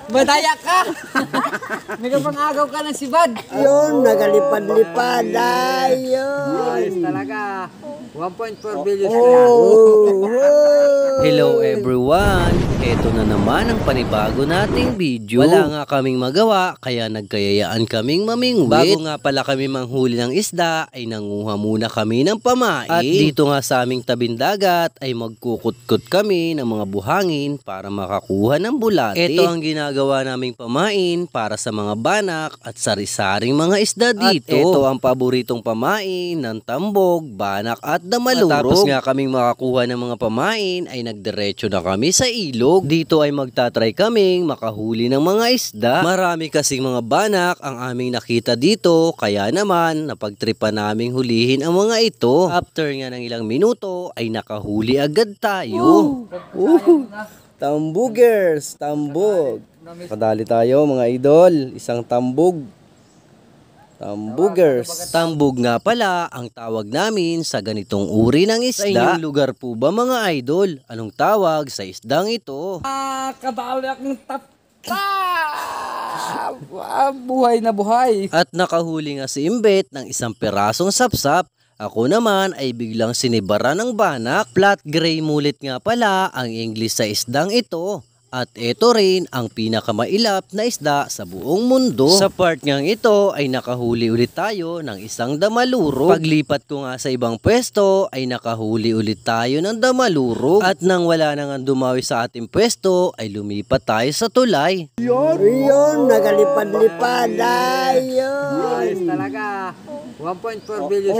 Madaya ka! May kapangagaw ka ng sibad. Yun, nagalipad-lipad. Ayun. Ayos talaga. 1.4 billion Hello everyone! Ito na naman ang panibago nating video. Wala nga kaming magawa kaya nagkayayaan kaming mamingwit. Bago nga pala kami manghuli ng isda ay nanguha muna kami ng pamain. At dito nga sa aming tabing dagat ay magkukutkot kami ng mga buhangin para makakuha ng bulate. Ito ang ginagawa naming pamain para sa mga banak at sari-saring mga isda dito. At ito ang paboritong pamain ng tambog, banak at damalurog. Matapos nga kaming makakuha ng mga pamain ay nagdiretso na kami sa ilog. Dito ay magtatry kaming makahuli ng mga isda. Marami kasing mga banak ang aming nakita dito kaya naman napagtripan naming hulihin ang mga ito. After nga ng ilang minuto ay nakahuli agad tayo. Tambugers, tambog. Kadali tayo mga idol, isang tambog. Tambugers. Tambog nga pala ang tawag namin sa ganitong uri ng isda. Sa inyong lugar po ba mga idol? Anong tawag sa isdang ito? Kadalak ng tapta! Buhay na buhay. At nakahuli nga si Imbet ng isang pirasong sapsap. Ako naman ay biglang sinibara ng banak. Flat gray mullet nga pala ang English sa isdang ito. At ito rin ang pinakamailap na isda sa buong mundo. Sa part ngang ito ay nakahuli ulit tayo ng isang damalurog. Paglipat ko nga sa ibang pwesto ay nakahuli ulit tayo ng damalurog. At nang wala na nga dumawi sa ating pwesto ay lumipat tayo sa tulay. Yun, nagalipad-lipad. Ayun. Ayos talaga. 1.4 billion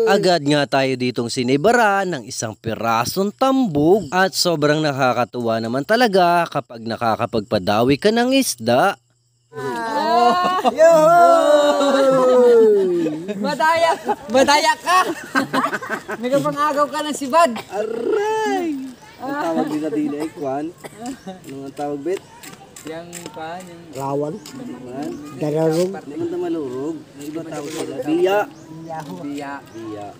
Agad nga tayo ditong sinibara ng isang pirasong tambog. At sobrang nakakatuwa naman talaga kapag nakakapagpadawi ka ng isda. Madaya ka! May kapangagaw ka ng sibad. Aray! Ang tawag nila din ay Kwan? Anong tawag bet? Yung Rawan. Dararog. Anong damalurog? Ang iba tawag nila? Biya. biya. Biya.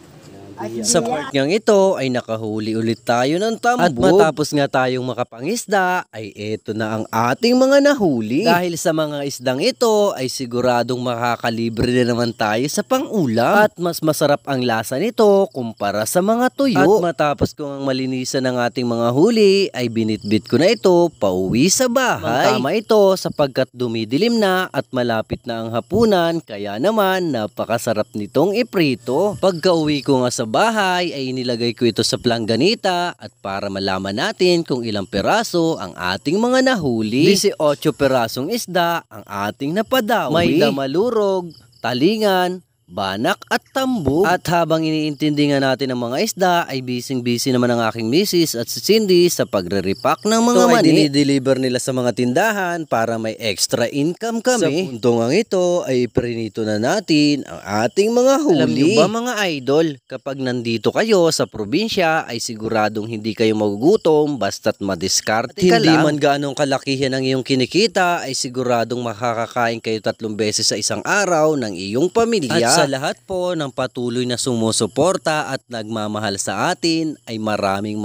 Sa part ngang ito ay nakahuli ulit tayo ng tambog. At matapos nga tayong makapangisda ay eto na ang ating mga nahuli. Dahil sa mga isdang ito ay siguradong makakalibre na naman tayo sa pangulam. At mas masarap ang lasa nito kumpara sa mga tuyo. At matapos kong ang malinisan ng ating mga huli ay binitbit ko na ito pauwi sa bahay. Tama ito sapagkat dumidilim na at malapit na ang hapunan kaya naman napakasarap nitong iprito. Pagka uwi ko nga sa bahay ay inilagay ko ito sa plangganita at para malaman natin kung ilang peraso ang ating mga nahuli. 18 perasong isda ang ating napadawi. May damalurog, talingan, banak at tambog. At habang iniintindi nga natin ang mga isda ay busy naman ang aking misis at si Cindy sa pagre-repack ng mga mani. Ito ay dinideliver nila sa mga tindahan para may extra income kami. Sa puntong ang ito ay prinito na natin ang ating mga huli. Alam niyo ba mga idol, kapag nandito kayo sa probinsya ay siguradong hindi kayo magugutom basta't madiskarte ka lang. Hindi man gaanong kalakihan ang iyong kinikita ay siguradong makakakain kayo 3 beses sa isang araw ng iyong pamilya. At sa lahat po ng patuloy na sumusuporta at nagmamahal sa atin ay maraming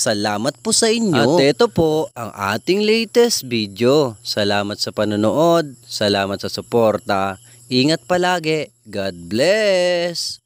salamat po sa inyo. At ito po ang ating latest video. Salamat sa panonood, salamat sa suporta. Ingat palagi. God bless!